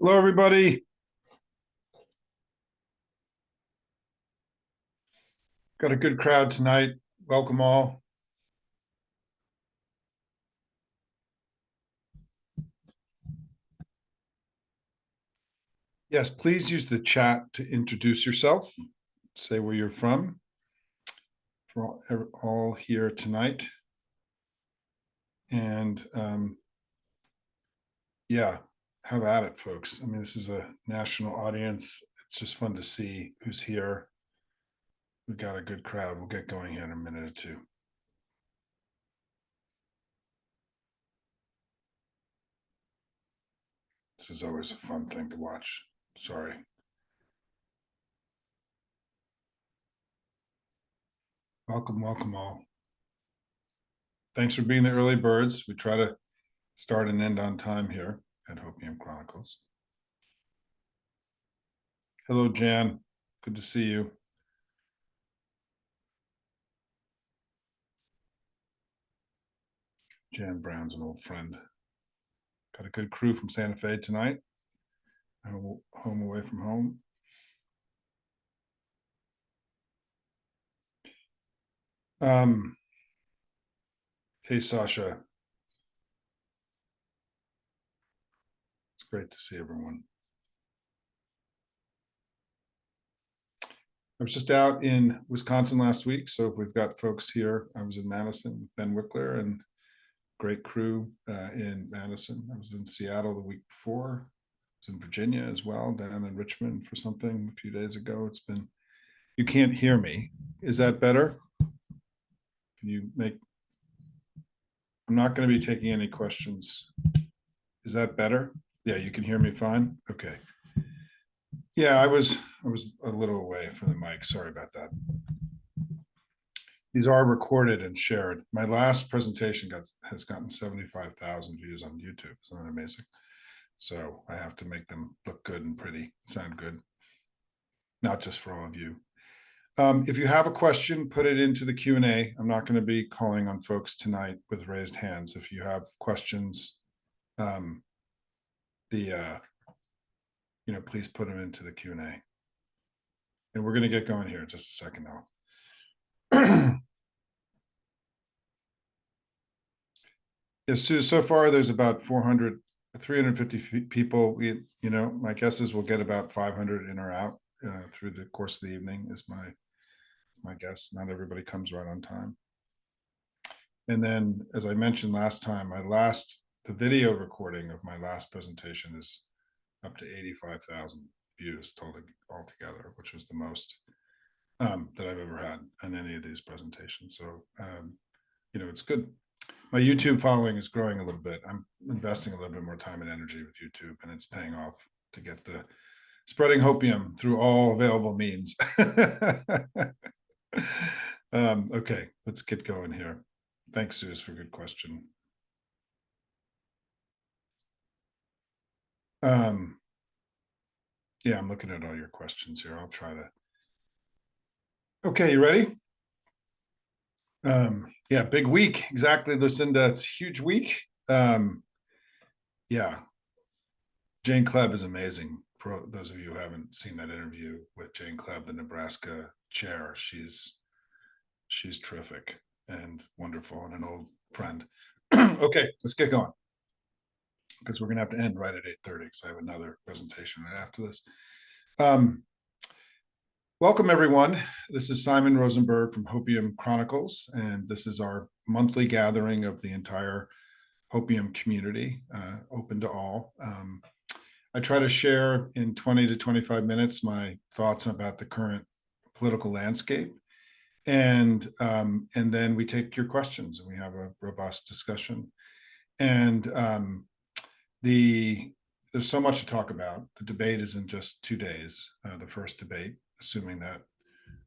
Hello, everybody. Got a good crowd tonight. Welcome all. Yes, please use the chat to introduce yourself. Say where you're from. We're all here tonight. And yeah, have at it, folks. I mean, this is a national audience. It's just fun to see who's here. We've got a good crowd. We'll get going here in a minute or two. This is always a fun thing to watch. Sorry. Welcome all. Thanks for being the early birds. We try to start and end on time here at Hopium Chronicles. Hello, Jan. Good to see you. Jan Brown's an old friend. Got a good crew from Santa Fe tonight. Home away from home. Hey, Sasha. It's great to see everyone. I was just out in Wisconsin last week, so we've got folks here. I was in Madison, Ben Wickler, and great crew in Madison. I was in Seattle the week before. I was in Virginia as well, down in Richmond for something a few days ago. It's been, you can't hear me. Is that better? Can you make, I'm not going to be taking any questions. Is that better? Yeah, you can hear me fine? Okay. Yeah, I was a little away from the mic. Sorry about that. These are recorded and shared. My last presentation has gotten 75,000 views on YouTube. Isn't that amazing? So I have to make them look good and pretty, sound good. Not just for all of you. If you have a question, put it into the Q&A. I'm not going to be calling on folks tonight with raised hands. If you have questions, please put them into the Q&A. And we're going to get going here in just a second now. Yes, so far there's about 350 people. My guess is we'll get about 500 in or out through the course of the evening is my guess. Not everybody comes right on time. And then, as I mentioned last time, the video recording of my last presentation is up to 85,000 views altogether, which was the most that I've ever had on any of these presentations. So, it's good. My YouTube following is growing a little bit. I'm investing a little bit more time and energy with YouTube, and it's paying off to get the spreading hopium through all available means. Okay, let's get going here. Thanks, Suze, for a good question. Yeah, I'm looking at all your questions here. I'll try to. Okay, you ready? Yeah, big week. Exactly, Lucinda. It's a huge week. Yeah. Jane Klebb is amazing. For those of you who haven't seen that interview with Jane Klebb, the Nebraska chair, she's terrific and wonderful and an old friend. Okay, let's get going, because we're going to have to end right at 8:30 because I have another presentation right after this. Welcome, everyone. This is Simon Rosenberg from Hopium Chronicles, and this is our monthly gathering of the entire Hopium community, open to all. I try to share in 20 to 25 minutes my thoughts about the current political landscape, and then we take your questions and we have a robust discussion. And there's so much to talk about. The debate is in just 2 days. The first debate, assuming that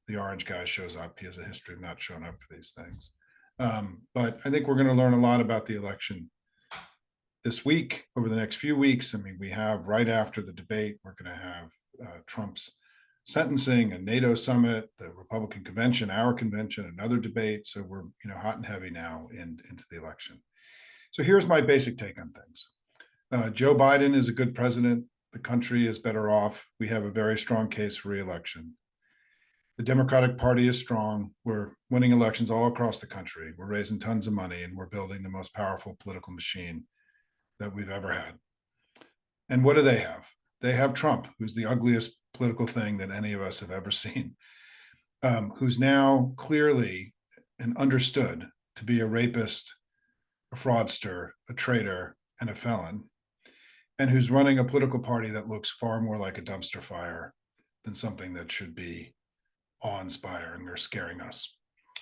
the orange guy shows up. He has a history of not showing up for these things. But I think we're going to learn a lot about the election this week, over the next few weeks. I mean, we have right after the debate, we're going to have Trump's sentencing, a NATO summit, the Republican convention, our convention, another debate. So we're hot and heavy now into the election. So here's my basic take on things. Joe Biden is a good president. The country is better off. We have a very strong case for re-election. The Democratic Party is strong. We're winning elections all across the country. We're raising tons of money, and we're building the most powerful political machine that we've ever had. And what do they have? They have Trump, who's the ugliest political thing that any of us have ever seen, who's now clearly and understood to be a rapist, a fraudster, a traitor, and a felon, and who's running a political party that looks far more like a dumpster fire than something that should be awe-inspiring or scaring us.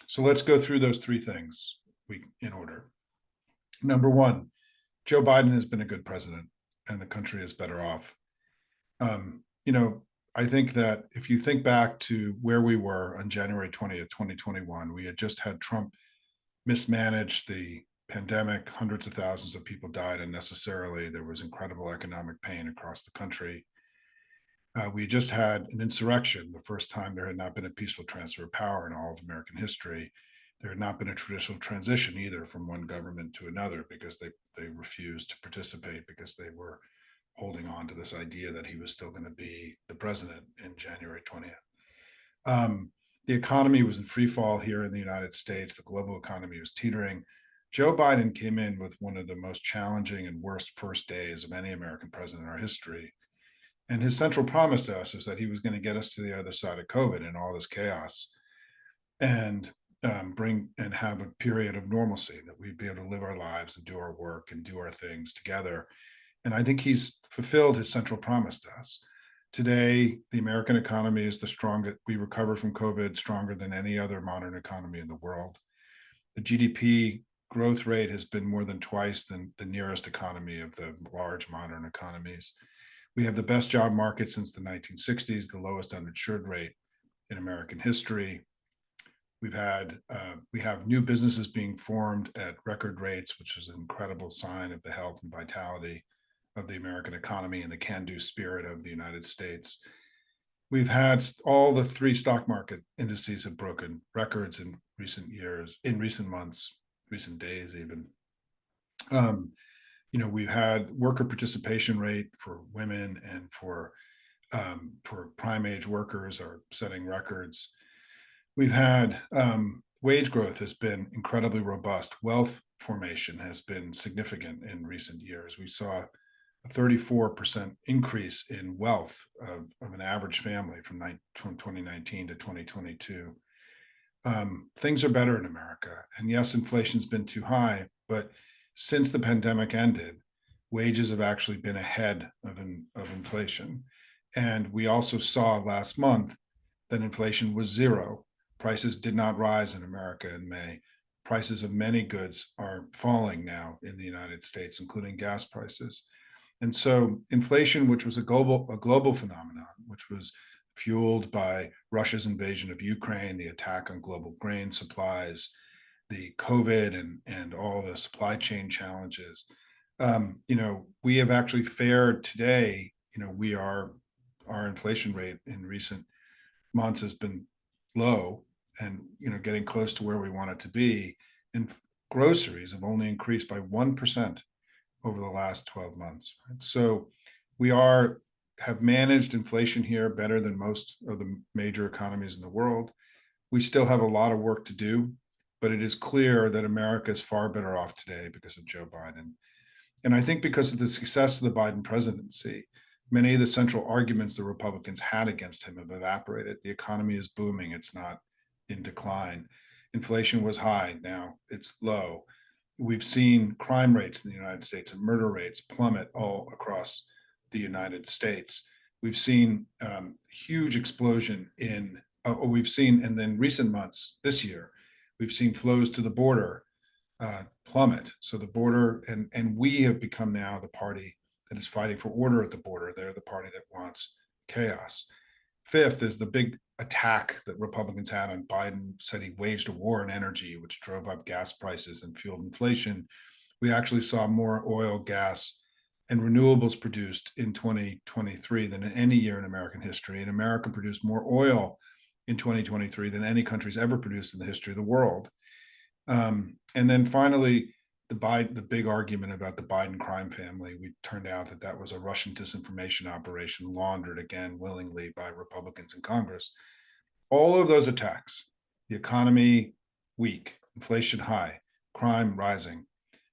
So let's go through those three things in order. Number one, Joe Biden has been a good president, and the country is better off. I think that if you think back to where we were on January 20th, 2021, we had just had Trump mismanage the pandemic. Hundreds of thousands of people died unnecessarily. There was incredible economic pain across the country. We just had an insurrection, the first time there had not been a peaceful transfer of power in all of American history. There had not been a traditional transition either from one government to another, because they refused to participate, because they were holding on to this idea that he was still going to be the president in January 20th. The economy was in free fall here in the United States. The global economy was teetering. Joe Biden came in with one of the most challenging and worst first days of any American president in our history. And his central promise to us is that he was going to get us to the other side of COVID and all this chaos, and bring and have a period of normalcy, that we'd be able to live our lives and do our work and do our things together. And I think he's fulfilled his central promise to us. Today, the American economy is the strongest. We recovered from COVID stronger than any other modern economy in the world. The GDP growth rate has been more than twice than the nearest economy of the large modern economies. We have the best job market since the 1960s, the lowest uninsured rate in American history. We have new businesses being formed at record rates, which is an incredible sign of the health and vitality of the American economy and the can-do spirit of the United States. We've had all the three stock market indices have broken records in recent years, in recent months, recent days even. We've had worker participation rate for women and for prime age workers are setting records. We've had wage growth has been incredibly robust. Wealth formation has been significant in recent years. We saw a 34% increase in wealth of an average family from 2019 to 2022. Things are better in America. And yes, inflation's been too high, but since the pandemic ended, wages have actually been ahead of inflation. And we also saw last month that inflation was zero. Prices did not rise in America in May. Prices of many goods are falling now in the United States, including gas prices. And so inflation, which was a global phenomenon, which was fueled by Russia's invasion of Ukraine, the attack on global grain supplies, the COVID and all the supply chain challenges, we have actually fared today. Our inflation rate in recent months has been low, and getting close to where we want it to be. And groceries have only increased by 1% over the last 12 months. Right? So we have managed inflation here better than most of the major economies in the world. We still have a lot of work to do, but it is clear that America is far better off today because of Joe Biden. And I think because of the success of the Biden presidency, many of the central arguments the Republicans had against him have evaporated. The economy is booming. It's not in decline. Inflation was high. Now it's low. We've seen crime rates in the United States and murder rates plummet all across the United States. We've seen huge explosion in and then recent months this year, we've seen flows to the border plummet. So the border, and we have become now the party that is fighting for order at the border. They're the party that wants chaos. Fifth is the big attack that Republicans had on Biden. Said he waged a war on energy, which drove up gas prices and fueled inflation. We actually saw more oil, gas, and renewables produced in 2023 than in any year in American history. And America produced more oil in 2023 than any country's ever produced in the history of the world. And then finally, the big argument about the Biden crime family, we turned out that that was a Russian disinformation operation laundered again willingly by Republicans in Congress. All of those attacks, the economy weak, inflation high, crime rising,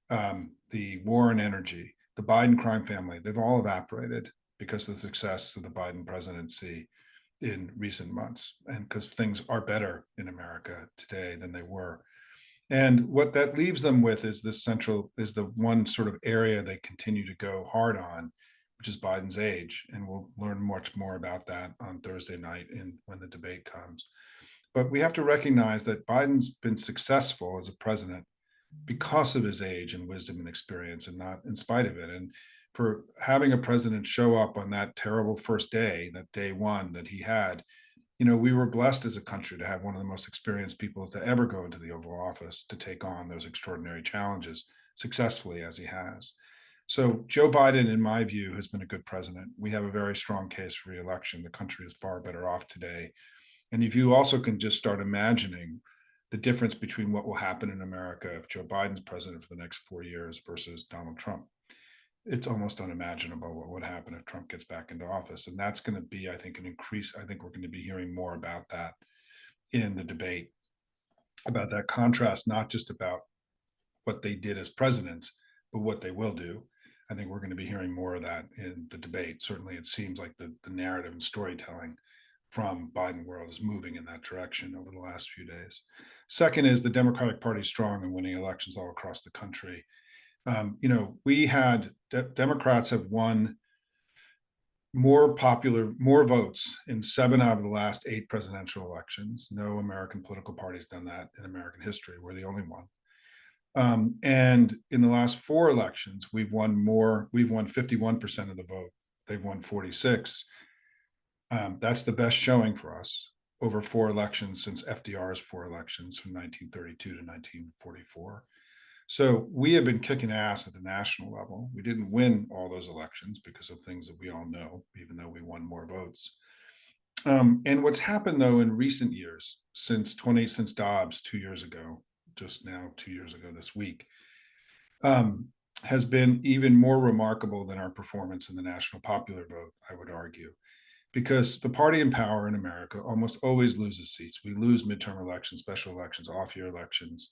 the war on energy, the Biden crime family, they've all evaporated because of the success of the Biden presidency in recent months, and because things are better in America today than they were. And what that leaves them with is the one sort of area they continue to go hard on, which is Biden's age. And we'll learn much more about that on Thursday night when the debate comes. But we have to recognize that Biden's been successful as a president because of his age and wisdom and experience, and not in spite of it. And for having a president show up on that terrible first day, that day one that he had, we were blessed as a country to have one of the most experienced people to ever go into the Oval Office to take on those extraordinary challenges successfully as he has. So Joe Biden, in my view, has been a good president. We have a very strong case for reelection. The country is far better off today. And if you also can just start imagining the difference between what will happen in America if Joe Biden's president for the next 4 years versus Donald Trump, it's almost unimaginable what would happen if Trump gets back into office. And that's going to be, I think, an increase. I think we're going to be hearing more about that in the debate, about that contrast, not just about what they did as presidents, but what they will do. I think we're going to be hearing more of that in the debate. Certainly, it seems like the narrative and storytelling from Biden world is moving in that direction over the last few days. Second is the Democratic Party strong and winning elections all across the country. We had Democrats have won more votes in 7 out of the last 8 presidential elections. No American political party's done that in American history. We're the only one. And in the last 4 elections, we've won 51% of the vote. They've won 46. That's the best showing for us over 4 elections since FDR's 4 elections from 1932 to 1944. So we have been kicking ass at the national level. We didn't win all those elections because of things that we all know, even though we won more votes. And what's happened though in recent years, since Dobbs 2 years ago, just now 2 years ago this week, has been even more remarkable than our performance in the national popular vote, I would argue. Because the party in power in America almost always loses seats. We lose midterm elections, special elections, off-year elections.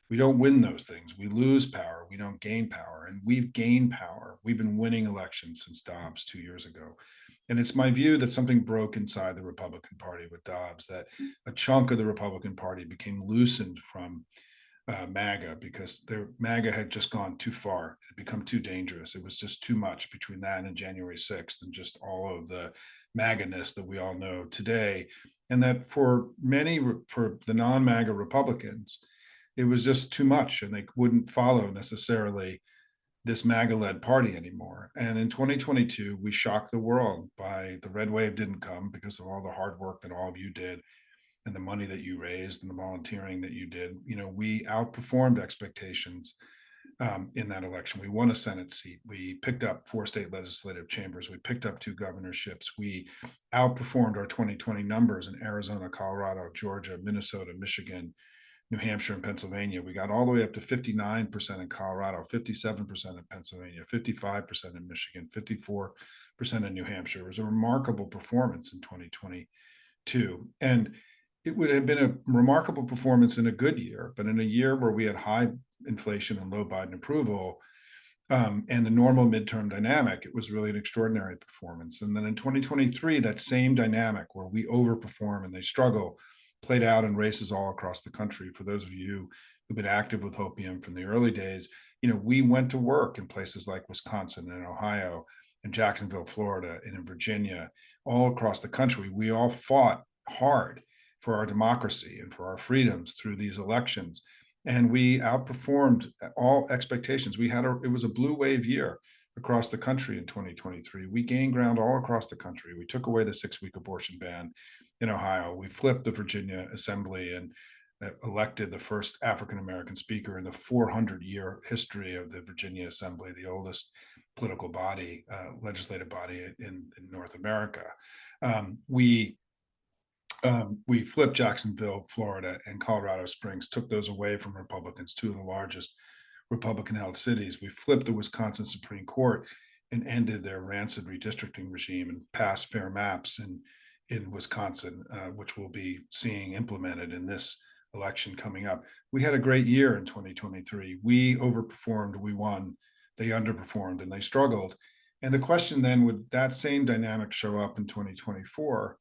We don't win those things. We lose power. We don't gain power. And we've gained power. We've been winning elections since Dobbs 2 years ago. And it's my view that something broke inside the Republican Party with Dobbs, that a chunk of the Republican Party became loosened from MAGA because MAGA had just gone too far. It had become too dangerous. It was just too much between that and January 6th and just all of the MAGA-ness that we all know today. And that for the non-MAGA Republicans, it was just too much and they wouldn't follow necessarily this MAGA-led party anymore. And in 2022, we shocked the world by the red wave didn't come because of all the hard work that all of you did and the money that you raised and the volunteering that you did. We outperformed expectations in that election. We won a Senate seat. We picked up 4 state legislative chambers. We picked up 2 governorships. We outperformed our 2020 numbers in Arizona, Colorado, Georgia, Minnesota, Michigan, New Hampshire, and Pennsylvania. We got all the way up to 59% in Colorado, 57% in Pennsylvania, 55% in Michigan, 54% in New Hampshire. It was a remarkable performance in 2022. And it would have been a remarkable performance in a good year, but in a year where we had high inflation and low Biden approval and the normal midterm dynamic, it was really an extraordinary performance. And then in 2023, that same dynamic where we overperform and they struggle played out in races all across the country. For those of you who've been active with Hopium from the early days, we went to work in places like Wisconsin and Ohio and Jacksonville, Florida, and in Virginia, all across the country. We all fought hard for our democracy and for our freedoms through these elections. And we outperformed all expectations. It was a blue wave year across the country in 2023. We gained ground all across the country. We took away the 6-week abortion ban in Ohio. We flipped the Virginia Assembly and elected the first African-American speaker in the 400-year history of the Virginia Assembly, the oldest political body, legislative body in North America. We flipped Jacksonville, Florida, and Colorado Springs, took those away from Republicans, 2 of the largest Republican-held cities. We flipped the Wisconsin Supreme Court and ended their rancid redistricting regime and passed fair maps in Wisconsin, which we'll be seeing implemented in this election coming up. We had a great year in 2023. We overperformed, we won. They underperformed and they struggled. And the question then, would that same dynamic show up in 2024?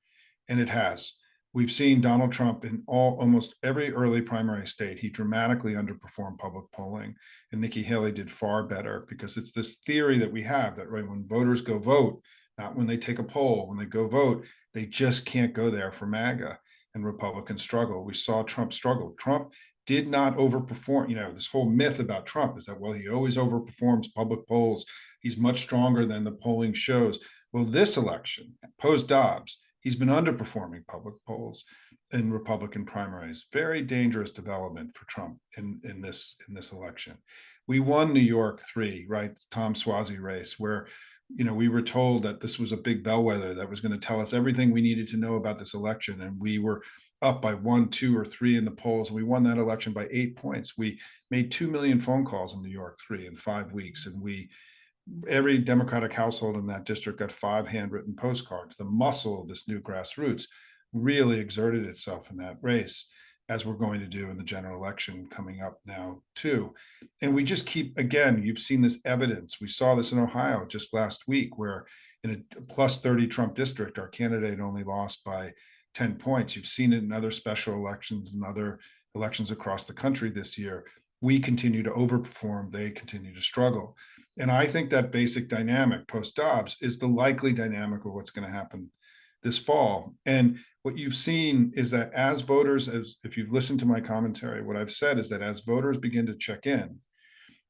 And it has. We've seen Donald Trump in almost every early primary state. He dramatically underperformed public polling, and Nikki Haley did far better, because it's this theory that we have that, right, when voters go vote, not when they take a poll, when they go vote, they just can't go there for MAGA, and Republicans struggle. We saw Trump struggle. Trump did not overperform. This whole myth about Trump is that, well, he always overperforms public polls. He's much stronger than the polling shows. Well, this election, post Dobbs, he's been underperforming public polls in Republican primaries. Very dangerous development for Trump in this election. We won New York 3, right? Tom Suozzi race, where we were told that this was a big bellwether that was going to tell us everything we needed to know about this election, and we were up by 1, 2, or 3 in the polls. We won that election by 8 points. We made 2 million phone calls in New York 3 in 5 weeks, and every Democratic household in that district got 5 handwritten postcards. The muscle of this new grassroots really exerted itself in that race, as we're going to do in the general election coming up now too. And we just keep, again, you've seen this evidence. We saw this in Ohio just last week, where in a plus 30 Trump district, our candidate only lost by 10 points. You've seen it in other special elections and other elections across the country this year. We continue to overperform, they continue to struggle. And I think that basic dynamic post Dobbs is the likely dynamic of what's going to happen this fall. And what you've seen is that as voters, if you've listened to my commentary, what I've said is that as voters begin to check in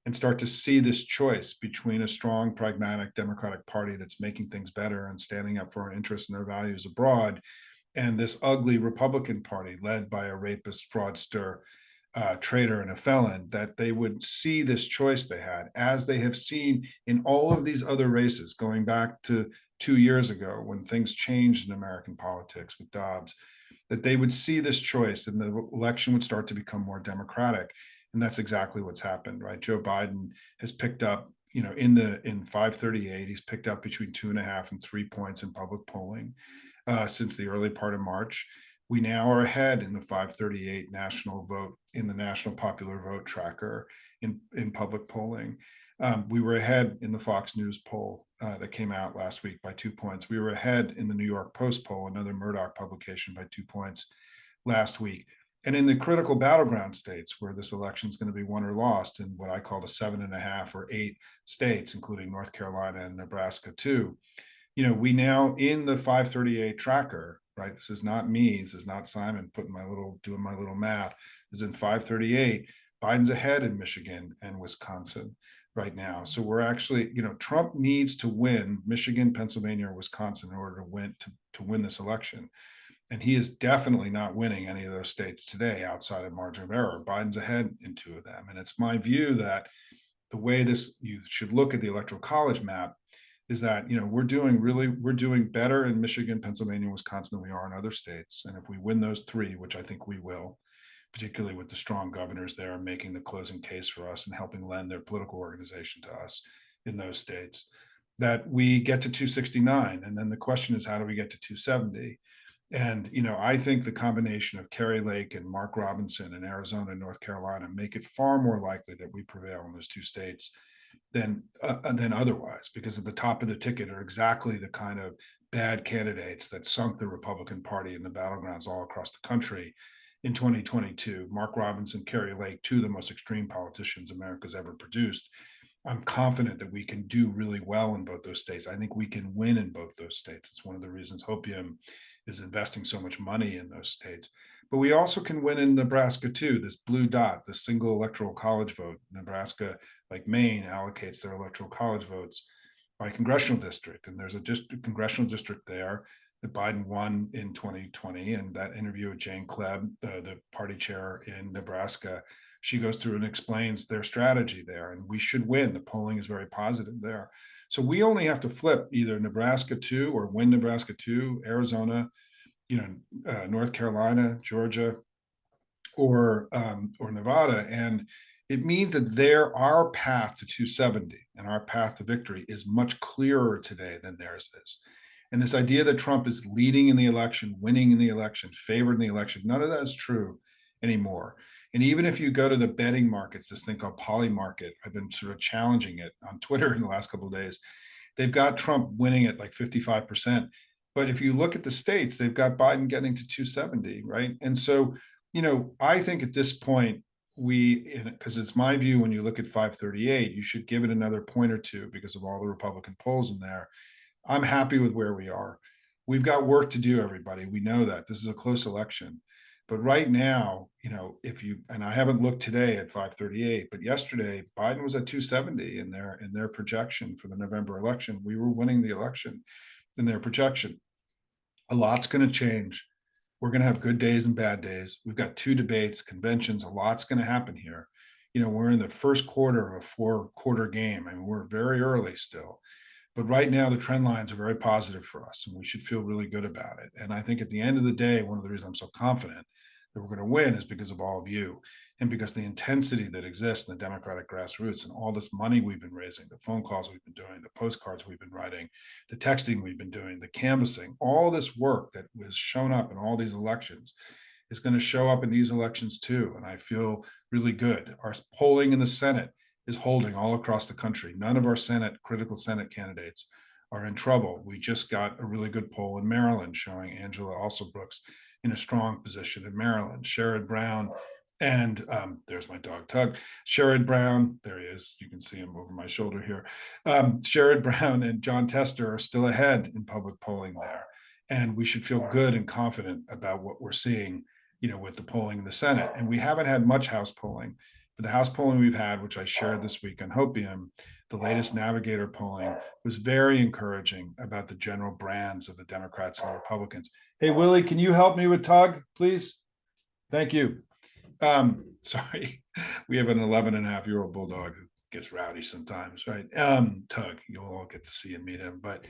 and start to see this choice between a strong, pragmatic Democratic Party that's making things better and standing up for our interests and their values abroad, and this ugly Republican Party led by a rapist, fraudster, traitor, and a felon, that they would see this choice they had, as they have seen in all of these other races, going back to 2 years ago when things changed in American politics with Dobbs, that they would see this choice and the election would start to become more democratic. And that's exactly what's happened, right? Joe Biden has picked up, in 538, he's picked up between 2.5 and 3 points in public polling since the early part of March. We now are ahead in the 538 national vote, in the National Popular Vote Tracker in public polling. We were ahead in the Fox News poll that came out last week by 2 points. We were ahead in the New York Post poll, another Murdoch publication, by 2 points last week. And in the critical battleground states where this election is going to be won or lost, in what I call the 7.5 or 8 states, including North Carolina and Nebraska too, we now, in the 538 tracker, right? This is not me. This is not Simon doing my little math. This is in 538. Biden's ahead in Michigan and Wisconsin right now. So we're actually, Trump needs to win Michigan, Pennsylvania, or Wisconsin in order to win this election. And he is definitely not winning any of those states today outside of margin of error. Biden's ahead in 2 of them. And it's my view that the way you should look at the Electoral College map is that we're doing better in Michigan, Pennsylvania, Wisconsin than we are in other states. And if we win those 3, which I think we will, particularly with the strong governors there making the closing case for us and helping lend their political organization to us in those states, that we get to 269. And then the question is, how do we get to 270? And I think the combination of Kari Lake and Mark Robinson in Arizona and North Carolina make it far more likely that we prevail in those 2 states than otherwise, because at the top of the ticket are exactly the kind of bad candidates that sunk the Republican Party in the battlegrounds all across the country in 2022. Mark Robinson, Kari Lake, 2 of the most extreme politicians America's ever produced. I'm confident that we can do really well in both those states. I think we can win in both those states. It's one of the reasons Hopium is investing so much money in those states. But we also can win in Nebraska too, this blue dot, the single electoral college vote. Nebraska, like Maine, allocates their electoral college votes by congressional district. And there's a congressional district there that Biden won in 2020. And that interview with Jane Kleb, the party chair in Nebraska, she goes through and explains their strategy there. And we should win. The polling is very positive there. So we only have to flip either Nebraska 2 or win Nebraska 2, Arizona, North Carolina, Georgia, or Nevada, and It means that our path to 270 and our path to victory is much clearer today than theirs is. And this idea that Trump is leading in the election, winning in the election, favored in the election, none of that is true anymore. And even if you go to the betting markets, this thing called Poly Market, I've been sort of challenging it on Twitter in the last couple of days. They've got Trump winning at like 55%. But if you look at the states, they've got Biden getting to 270, right? And so, I think at this point, because it's my view, when you look at 538, you should give it another point or two because of all the Republican polls in there. I'm happy with where we are. We've got work to do, everybody. We know that this is a close election. But right now, if you, and I haven't looked today at 538, but yesterday Biden was at 270 in their projection for the November election. We were winning the election in their projection. A lot's going to change. We're going to have good days and bad days. We've got 2 debates, conventions. A lot's going to happen here. We're in the first quarter of a 4-quarter game. I mean, we're very early still. But right now, the trend lines are very positive for us, and we should feel really good about it. And I think at the end of the day, one of the reasons I'm so confident that we're going to win is because of all of you, and because the intensity that exists in the Democratic grassroots and all this money we've been raising, the phone calls we've been doing, the postcards we've been writing, the texting we've been doing, the canvassing, all this work that was shown up in all these elections is going to show up in these elections too. And I feel really good. Our polling in the Senate is holding all across the country. None of our critical Senate candidates are in trouble. We just got a really good poll in Maryland showing Angela Alsobrooks in a strong position in Maryland. Sherrod Brown and there's my dog Tug. Sherrod Brown, there he is. You can see him over my shoulder here. Sherrod Brown and John Tester are still ahead in public polling there. And we should feel good and confident about what we're seeing, with the polling in the Senate. And we haven't had much House polling. But the House polling we've had, which I shared this week on Hopium, the latest Navigator polling, was very encouraging about the general brands of the Democrats and the Republicans. Hey, Willie, can you help me with Tug, please? Thank you. Sorry, we have an 11-and-a-half-year-old bulldog who gets rowdy sometimes, right? Tug, you'll all get to see and meet him. But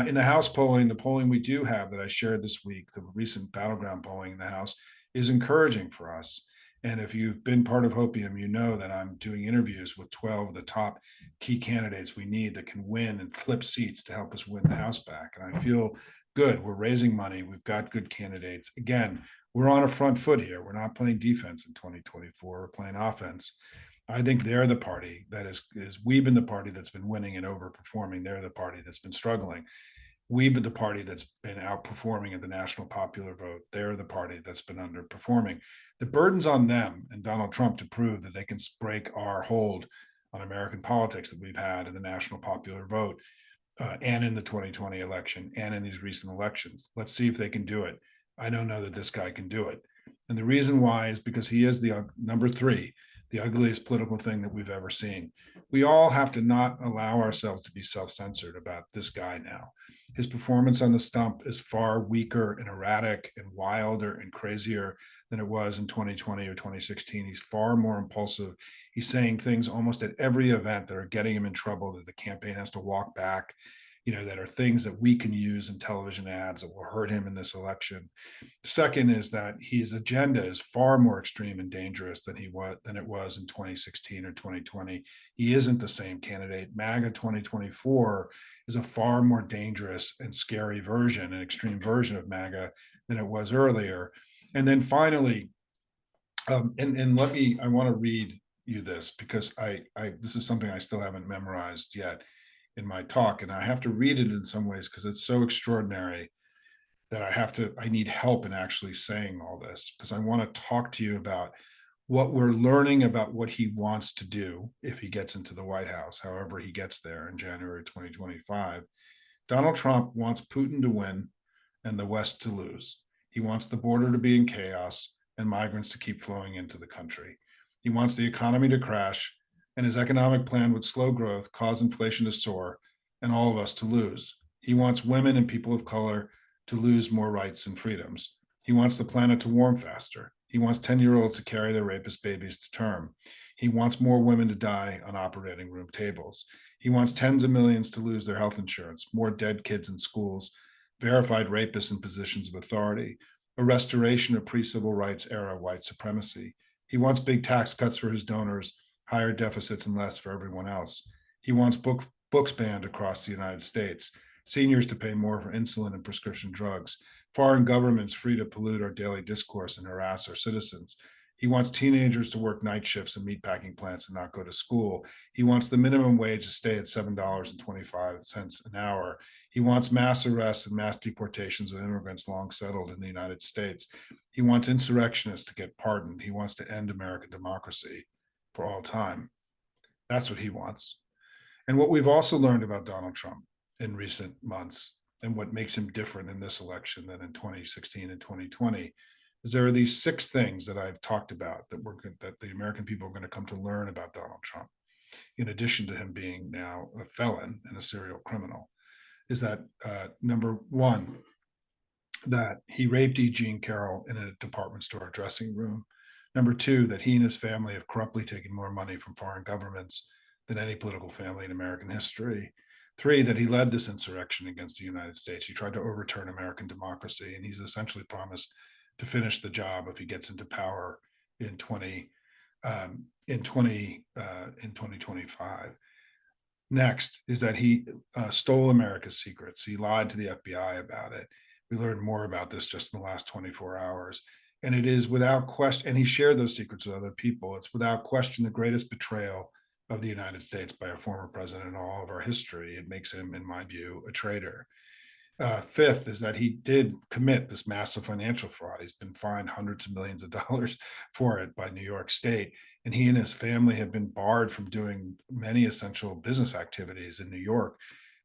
in the House polling, the polling we do have that I shared this week, the recent battleground polling in the House, is encouraging for us. And if you've been part of Hopium, you know that I'm doing interviews with 12 of the top key candidates we need that can win and flip seats to help us win the House back. And I feel good. We're raising money. We've got good candidates. Again, we're on a front foot here. We're not playing defense in 2024. We're playing offense. I think they're the party that we've been the party that's been winning and overperforming. They're the party that's been struggling. We've been the party that's been outperforming in the national popular vote. They're the party that's been underperforming. The burden's on them and Donald Trump to prove that they can break our hold on American politics that we've had in the national popular vote and in the 2020 election and in these recent elections. Let's see if they can do it. I don't know that this guy can do it. And the reason why is because he is the number 3, the ugliest political thing that we've ever seen. We all have to not allow ourselves to be self-censored about this guy now. His performance on the stump is far weaker and erratic and wilder and crazier than it was in 2020 or 2016. He's far more impulsive. He's saying things almost at every event that are getting him in trouble, that the campaign has to walk back, that are things that we can use in television ads that will hurt him in this election. Second is that his agenda is far more extreme and dangerous than it was in 2016 or 2020. He isn't the same candidate. MAGA 2024 is a far more dangerous and scary version, an extreme version of MAGA than it was earlier. And then finally, I want to read you this because this is something I still haven't memorized yet in my talk, and I have to read it in some ways because it's so extraordinary that I need help in actually saying all this, because I want to talk to you about what we're learning about what he wants to do if he gets into the White House, however he gets there in January 2025. Donald Trump wants Putin to win and the West to lose. He wants the border to be in chaos and migrants to keep flowing into the country. He wants the economy to crash, and his economic plan would slow growth, cause inflation to soar, and all of us to lose. He wants women and people of color to lose more rights and freedoms. He wants the planet to warm faster. He wants 10-year-olds to carry their rapist babies to term. He wants more women to die on operating room tables. He wants tens of millions to lose their health insurance, more dead kids in schools, verified rapists in positions of authority, a restoration of pre-civil rights era white supremacy. He wants big tax cuts for his donors, higher deficits and less for everyone else. He wants books banned across the United States, seniors to pay more for insulin and prescription drugs, foreign governments free to pollute our daily discourse and harass our citizens. He wants teenagers to work night shifts in meatpacking plants and not go to school. He wants the minimum wage to stay at $7.25 an hour. He wants mass arrests and mass deportations of immigrants long settled in the United States. He wants insurrectionists to get pardoned. He wants to end American democracy for all time. That's what he wants. And what we've also learned about Donald Trump in recent months, and what makes him different in this election than in 2016 and 2020, is there are these 6 things that I've talked about that the American people are going to come to learn about Donald Trump, in addition to him being now a felon and a serial criminal. Is that number one, that he raped E. Jean Carroll in a department store dressing room. Number 2, that he and his family have corruptly taken more money from foreign governments than any political family in American history. 3, that he led this insurrection against the United States. He tried to overturn American democracy, and he's essentially promised to finish the job if he gets into power in 2025. Next is that he stole America's secrets. He lied to the FBI about it. We learned more about this just in the last 24 hours. And it is without question, and he shared those secrets with other people. It's without question the greatest betrayal of the United States by a former president in all of our history. It makes him, in my view, a traitor. 5th is that he did commit this massive financial fraud. He's been fined hundreds of millions of dollars for it by New York State. And he and his family have been barred from doing many essential business activities in New York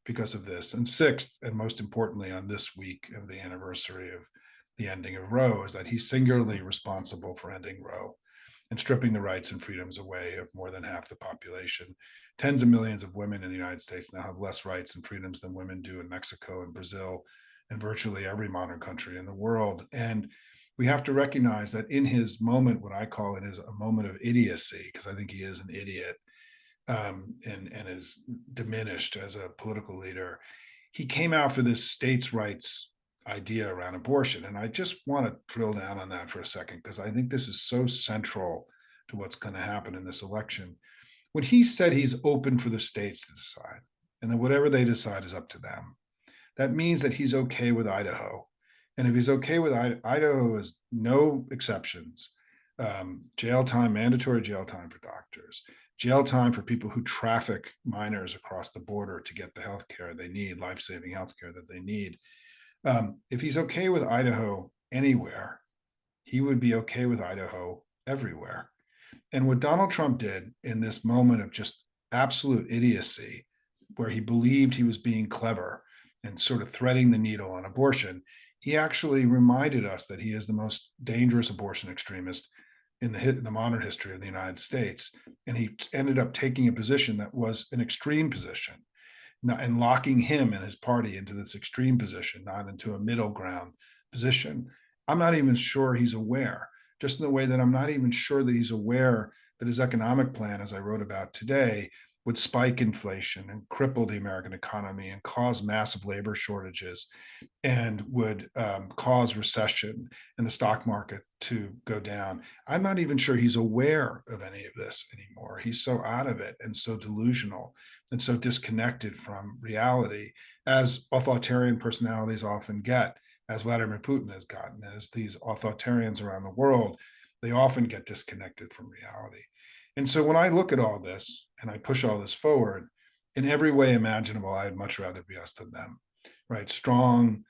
because of this. And 6th, and most importantly, on this week of the anniversary of the ending of Roe, is that he's singularly responsible for ending Roe and stripping the rights and freedoms away of more than half the population. Tens of millions of women in the United States now have less rights and freedoms than women do in Mexico and Brazil and virtually every modern country in the world. And we have to recognize that in his moment, what I call it is a moment of idiocy, because I think he is an idiot, and is diminished as a political leader. He came out for this states' rights idea around abortion. And I just want to drill down on that for a second, because I think this is so central to what's going to happen in this election. When he said he's open for the states to decide, and that whatever they decide is up to them, that means that he's okay with Idaho. And if he's okay with Idaho, has no exceptions, jail time, mandatory jail time for doctors, jail time for people who traffic minors across the border to get the health care they need, life-saving health care that they need. If he's okay with Idaho anywhere, he would be okay with Idaho everywhere. And what Donald Trump did in this moment of just absolute idiocy, where he believed he was being clever and sort of threading the needle on abortion, he actually reminded us that he is the most dangerous abortion extremist in the modern history of the United States. And he ended up taking a position that was an extreme position, and locking him and his party into this extreme position, not into a middle ground position. I'm not even sure he's aware, just in the way that I'm not even sure that he's aware that his economic plan, as I wrote about today, would spike inflation and cripple the American economy and cause massive labor shortages, and would cause recession and the stock market to go down. I'm not even sure he's aware of any of this anymore. He's so out of it and so delusional and so disconnected from reality, as authoritarian personalities often get, as Vladimir Putin has gotten, as these authoritarians around the world, they often get disconnected from reality. And so when I look at all this and I push all this forward, in every way imaginable, I'd much rather be us than them, right? Strong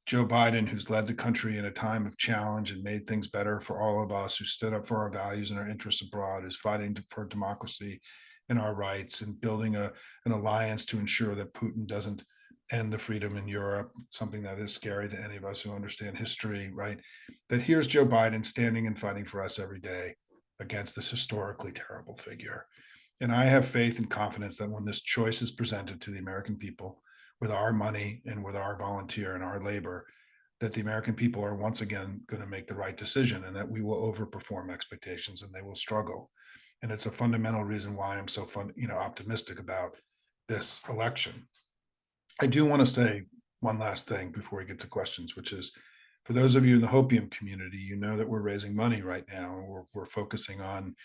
Joe Biden, who's led the country in a time of challenge and made things better for all of us, who stood up for our values and our interests abroad, who's fighting for democracy and our rights, and building an alliance to ensure that Putin doesn't end the freedom in Europe, something that is scary to any of us who understand history, right? That here's Joe Biden standing and fighting for us every day against this historically terrible figure. And I have faith and confidence that when this choice is presented to the American people with our money and with our volunteer and our labor, that the American people are once again going to make the right decision, and that we will overperform expectations and they will struggle. And it's a fundamental reason why I'm so optimistic about this election. I do want to say one last thing before we get to questions, which is, for those of you in the Hopium community, you know that we're raising money right now, and we're focusing on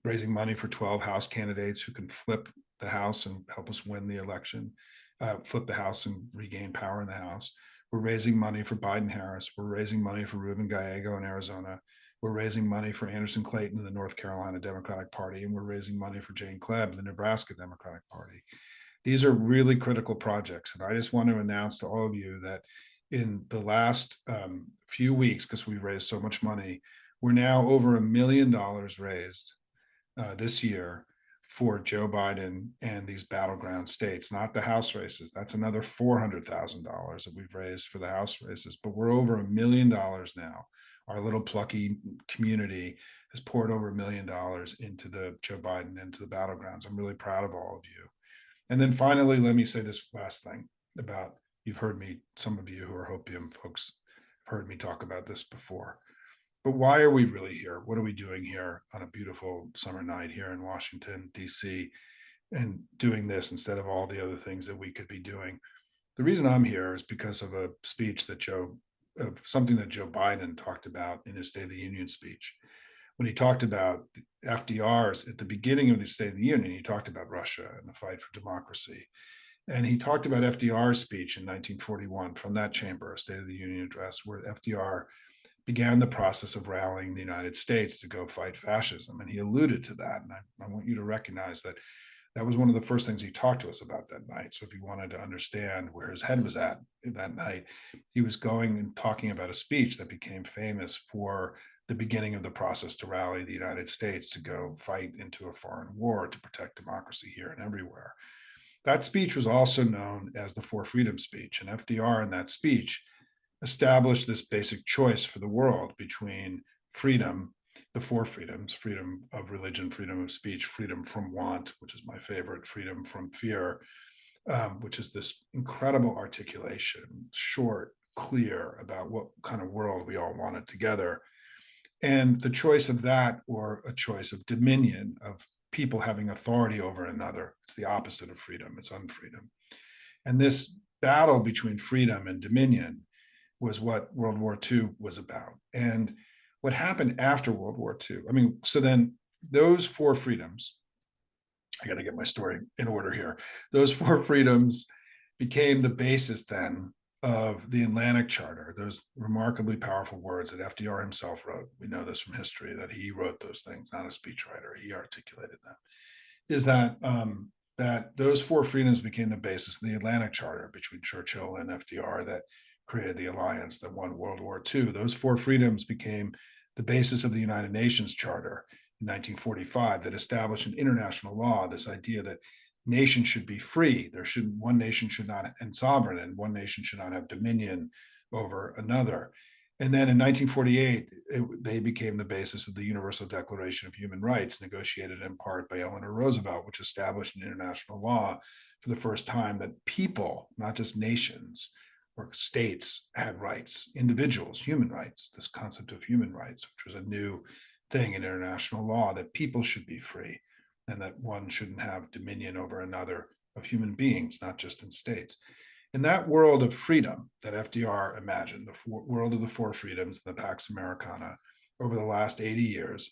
raising money for 12 House candidates who can flip the House and help us win the election, flip the House and regain power in the House. We're raising money for Biden Harris. We're raising money for Ruben Gallego in Arizona. We're raising money for Anderson Clayton in the North Carolina Democratic Party, and we're raising money for Jane Klebb in the Nebraska Democratic Party. These are really critical projects. And I just want to announce to all of you that in the last few weeks, because we raised so much money, we're now over $1 million raised this year for Joe Biden and these battleground states, not the House races. That's another $400,000 that we've raised for the House races, but we're over $1 million now. Our little plucky community has poured over $1 million into the Joe Biden, into the battlegrounds. I'm really proud of all of you. And then finally, let me say this last thing about, you've heard me, some of you who are Hopium folks have heard me talk about this before. But why are we really here? What are we doing here on a beautiful summer night here in Washington, D.C., and doing this instead of all the other things that we could be doing? The reason I'm here is because of a speech that something that Joe Biden talked about in his State of the Union speech. When he talked about FDR's at the beginning of the State of the Union, he talked about Russia and the fight for democracy. And he talked about FDR's speech in 1941 from that chamber, a State of the Union address, where FDR began the process of rallying the United States to go fight fascism. And he alluded to that. And I want you to recognize that that was one of the first things he talked to us about that night. So if you wanted to understand where his head was at that night, he was going and talking about a speech that became famous for the beginning of the process to rally the United States to go fight into a foreign war to protect democracy here and everywhere. That speech was also known as the Four Freedoms speech. And FDR in that speech established this basic choice for the world between freedom, the four freedoms: freedom of religion, freedom of speech, freedom from want, which is my favorite, freedom from fear, which is this incredible articulation, short, clear about what kind of world we all wanted together. And the choice of that, or a choice of dominion, of people having authority over another, it's the opposite of freedom, it's unfreedom. And this battle between freedom and dominion was what World War II was about. And what happened after World War II, I mean, so then those four freedoms, I got to get my story in order here. Those four freedoms became the basis then of the Atlantic Charter, those remarkably powerful words that FDR himself wrote. We know this from history, that he wrote those things, not a speechwriter. He articulated them. Is that that those four freedoms became the basis of the Atlantic Charter between Churchill and FDR that created the alliance that won World War II. Those four freedoms became the basis of the United Nations Charter in 1945 that established an international law, this idea that nations should be free. One nation should not, and sovereign, and one nation should not have dominion over another. And then in 1948, they became the basis of the Universal Declaration of Human Rights, negotiated in part by Eleanor Roosevelt, which established an international law for the first time that people, not just nations or states, had rights, individuals, human rights, this concept of human rights, which was a new thing in international law, that people should be free and that one shouldn't have dominion over another, of human beings, not just in states. In that world of freedom that FDR imagined, the world of the four freedoms, the Pax Americana, over the last 80 years,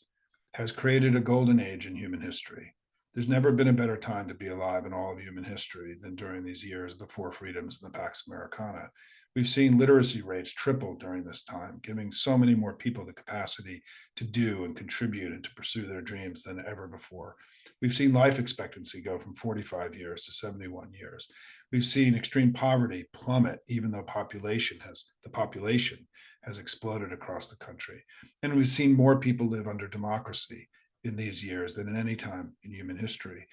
has created a golden age in human history. There's never been a better time to be alive in all of human history than during these years of the four freedoms and the Pax Americana. We've seen literacy rates triple during this time, giving so many more people the capacity to do and contribute and to pursue their dreams than ever before. We've seen life expectancy go from 45 years to 71 years. We've seen extreme poverty plummet, even though the population has exploded across the country. And we've seen more people live under democracy in these years than at any time in human history.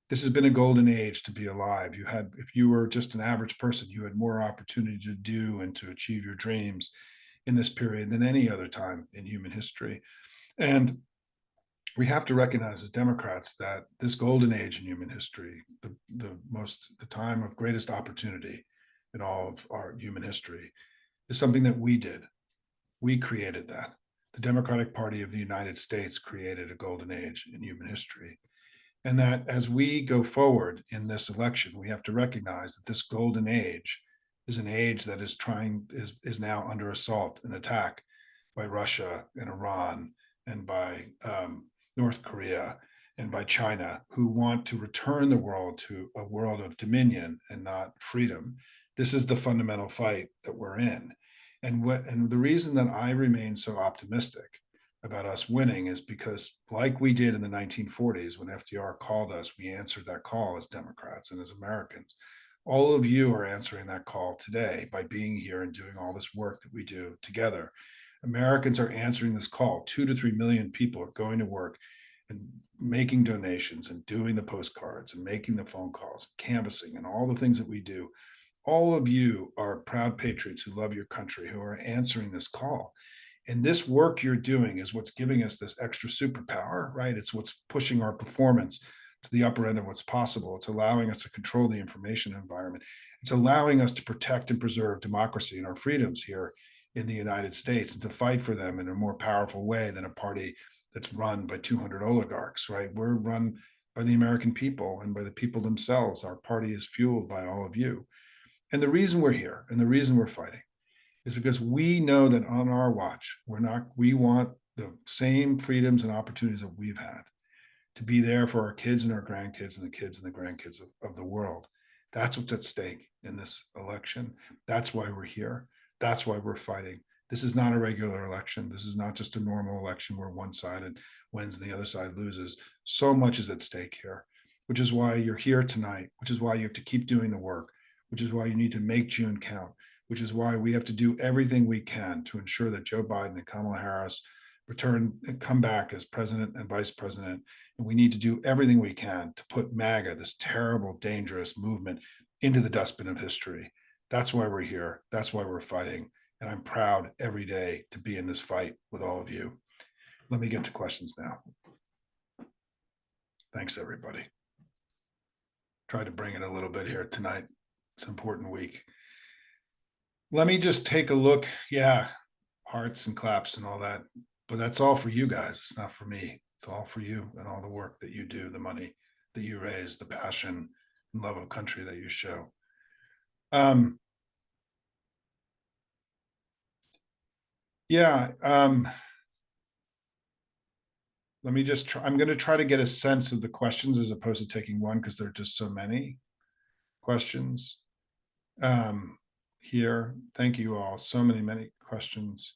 This has been a golden age to be alive. If you were just an average person, you had more opportunity to do and to achieve your dreams in this period than any other time in human history. And we have to recognize as Democrats that this golden age in human history, the time of greatest opportunity in all of our human history, is something that we did. We created that. The Democratic Party of the United States created a golden age in human history. And that as we go forward in this election, we have to recognize that this golden age is an age that is now under assault and attack by Russia and Iran and by North Korea and by China, who want to return the world to a world of dominion and not freedom. This is the fundamental fight that we're in. And the reason that I remain so optimistic about us winning is because, like we did in the 1940s when FDR called us, we answered that call as Democrats and as Americans. All of you are answering that call today by being here and doing all this work that we do together. Americans are answering this call. 2 to 3 million people are going to work and making donations and doing the postcards and making the phone calls, canvassing, and all the things that we do. All of you are proud patriots who love your country, who are answering this call. And this work you're doing is what's giving us this extra superpower, right? It's what's pushing our performance to the upper end of what's possible. It's allowing us to control the information environment. It's allowing us to protect and preserve democracy and our freedoms here in the United States and to fight for them in a more powerful way than a party that's run by 200 oligarchs, right? We're run by the American people and by the people themselves. Our party is fueled by all of you. And the reason we're here and the reason we're fighting is because we know that on our watch, we want the same freedoms and opportunities that we've had to be there for our kids and our grandkids and the kids and the grandkids of the world. That's what's at stake in this election. That's why we're here. That's why we're fighting. This is not a regular election. This is not just a normal election where one side wins and the other side loses. So much is at stake here, which is why you're here tonight, which is why you have to keep doing the work, which is why you need to make June count, which is why we have to do everything we can to ensure that Joe Biden and Kamala Harris return and come back as president and vice president. And we need to do everything we can to put MAGA, this terrible, dangerous movement, into the dustbin of history. That's why we're here. That's why we're fighting. And I'm proud every day to be in this fight with all of you. Let me get to questions now. Thanks, everybody. Try to bring it a little bit here tonight. It's an important week. Let me just take a look. Yeah, hearts and claps and all that. But that's all for you guys. It's not for me. It's all for you and all the work that you do, the money that you raise, the passion and love of country that you show. Let me just try. I'm going to try to get a sense of the questions as opposed to taking one because there are just so many questions here. Thank you all. So many questions.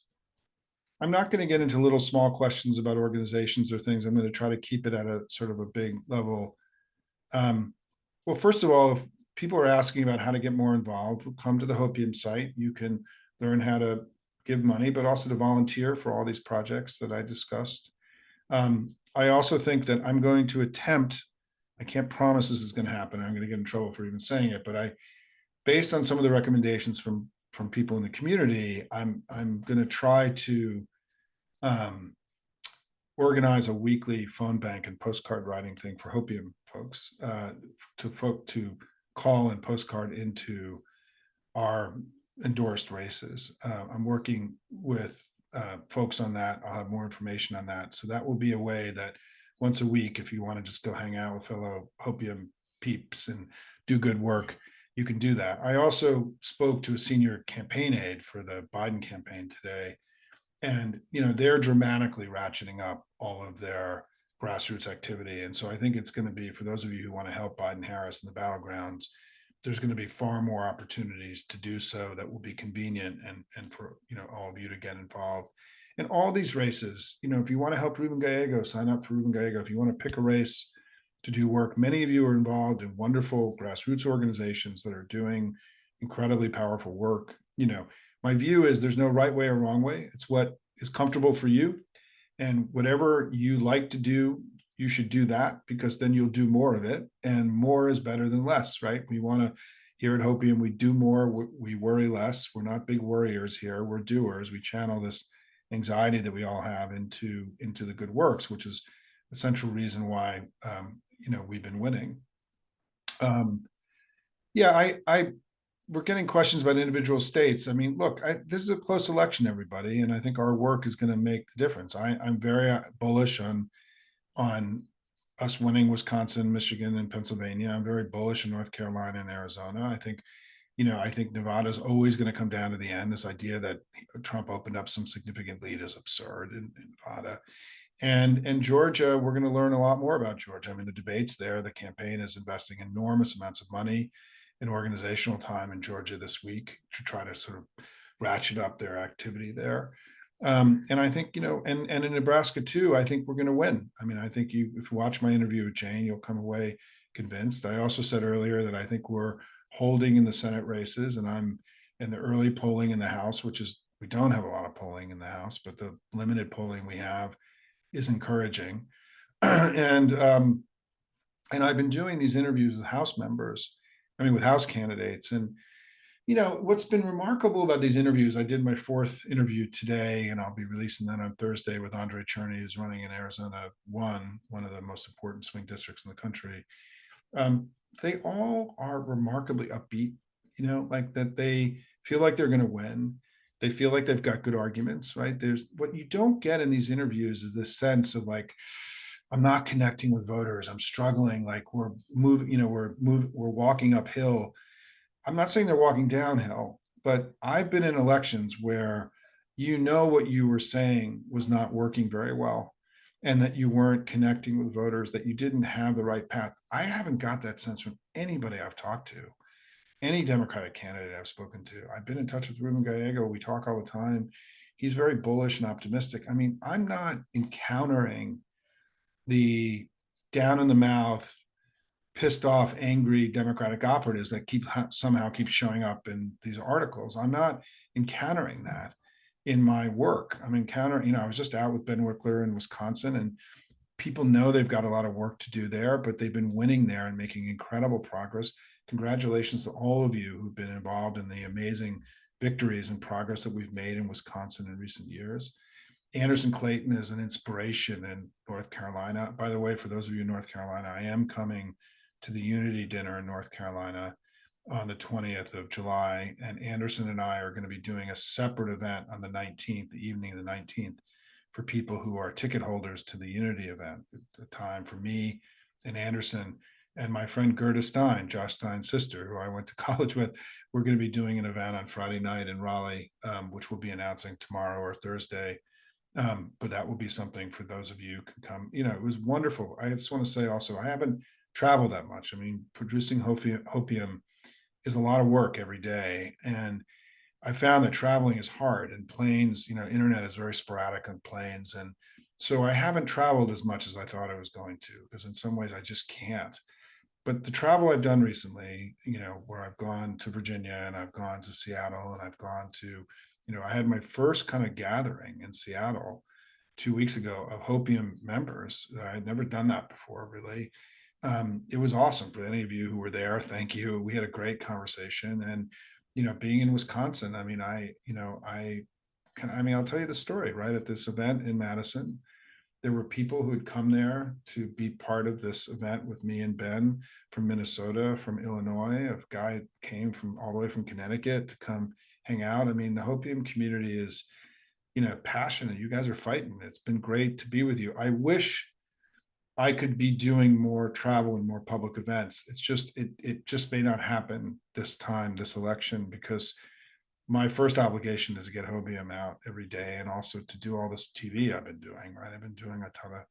I'm not going to get into little small questions about organizations or things. I'm going to try to keep it at a sort of a big level. Well, first of all, if people are asking about how to get more involved, come to the Hopium site. You can learn how to give money, but also to volunteer for all these projects that I discussed. I also think that I'm going to attempt, I can't promise this is going to happen. I'm going to get in trouble for even saying it, but based on some of the recommendations from people in the community, I'm going to try to organize a weekly phone bank and postcard writing thing for Hopium folks to call and postcard into our endorsed races. I'm working with folks on that. I'll have more information on that. So that will be a way that once a week, if you want to just go hang out with fellow Hopium peeps and do good work, you can do that. I also spoke to a senior campaign aide for the Biden campaign today, and they're dramatically ratcheting up all of their grassroots activity. And so I think it's going to be, for those of you who want to help Biden Harris in the battlegrounds, there's going to be far more opportunities to do so that will be convenient and for all of you to get involved in all these races. If you want to help Ruben Gallego, sign up for Ruben Gallego. If you want to pick a race to do work, many of you are involved in wonderful grassroots organizations that are doing incredibly powerful work. My view is there's no right way or wrong way. It's what is comfortable for you, and whatever you like to do, you should do that, because then you'll do more of it, and more is better than less, right? We want to, here at Hopium, we do more, we worry less. We're not big worriers here. We're doers. We channel this anxiety that we all have into the good works, which is the central reason why we've been winning. We're getting questions about individual states. I mean, look, this is a close election, everybody, and I think our work is going to make the difference. I'm very bullish on us winning Wisconsin, Michigan, and Pennsylvania. I'm very bullish in North Carolina and Arizona. I think Nevada is always going to come down to the end. This idea that Trump opened up some significant lead is absurd in Nevada. And Georgia, we're going to learn a lot more about Georgia. I mean, the debates there, the campaign is investing enormous amounts of money and organizational time in Georgia this week to try to sort of ratchet up their activity there. And I think, and in Nebraska too, I think we're going to win. I mean, I think if you watch my interview with Jane, you'll come away convinced. I also said earlier that I think we're holding in the Senate races, and I'm in the early polling in the House, which is, we don't have a lot of polling in the House, but the limited polling we have is encouraging. And I've been doing these interviews with House members, I mean, with House candidates. And what's been remarkable about these interviews, I did my fourth interview today, and I'll be releasing that on Thursday with Andre Cherney, who's running in Arizona 1, one of the most important swing districts in the country. They all are remarkably upbeat, like that they feel like they're going to win. They feel like they've got good arguments, right? There's what you don't get in these interviews is this sense of like, I'm not connecting with voters. I'm struggling. Like we're moving, we're walking uphill. I'm not saying they're walking downhill, but I've been in elections where what you were saying was not working very well, and that you weren't connecting with voters, that you didn't have the right path. I haven't got that sense from anybody I've talked to, any Democratic candidate I've spoken to. I've been in touch with Ruben Gallego. We talk all the time. He's very bullish and optimistic. I mean, I'm not encountering the down in the mouth, pissed off, angry Democratic operatives that somehow keep showing up in these articles. I'm not encountering that in my work. I'm encountering, I was just out with Ben Wickler in Wisconsin, and people know they've got a lot of work to do there, but they've been winning there and making incredible progress. Congratulations to all of you who've been involved in the amazing victories and progress that we've made in Wisconsin in recent years. Anderson Clayton is an inspiration in North Carolina. By the way, for those of you in North Carolina, I am coming to the Unity Dinner in North Carolina on the 20th of July. And Anderson and I are going to be doing a separate event on the 19th, the evening of the 19th, for people who are ticket holders to the Unity event. A time for me and Anderson and my friend Gerda Stein, Josh Stein's sister, who I went to college with. We're going to be doing an event on Friday night in Raleigh, which we'll be announcing tomorrow or Thursday. But that will be something for those of you who can come. It was wonderful. I just want to say also, I haven't traveled that much. I mean, producing Hopium is a lot of work every day. And I found that traveling is hard, and planes, internet is very sporadic on planes. And so I haven't traveled as much as I thought I was going to, because in some ways I just can't. But the travel I've done recently, where I've gone to Virginia and I've gone to Seattle and I've gone to, I had my first kind of gathering in Seattle 2 weeks ago of Hopium members. I had never done that before, really. It was awesome. For any of you who were there, thank you. We had a great conversation. And being in Wisconsin, I mean, I'll tell you the story. Right at this event in Madison, there were people who had come there to be part of this event with me and Ben from Minnesota, from Illinois. A guy came from all the way from Connecticut to come hang out. I mean, the Hopium community is, passionate. You guys are fighting. It's been great to be with you. I wish I could be doing more travel and more public events. It's just, it just may not happen this time, this election, because my first obligation is to get Hopium out every day, and also to do all this TV I've been doing, right? I've been doing a ton of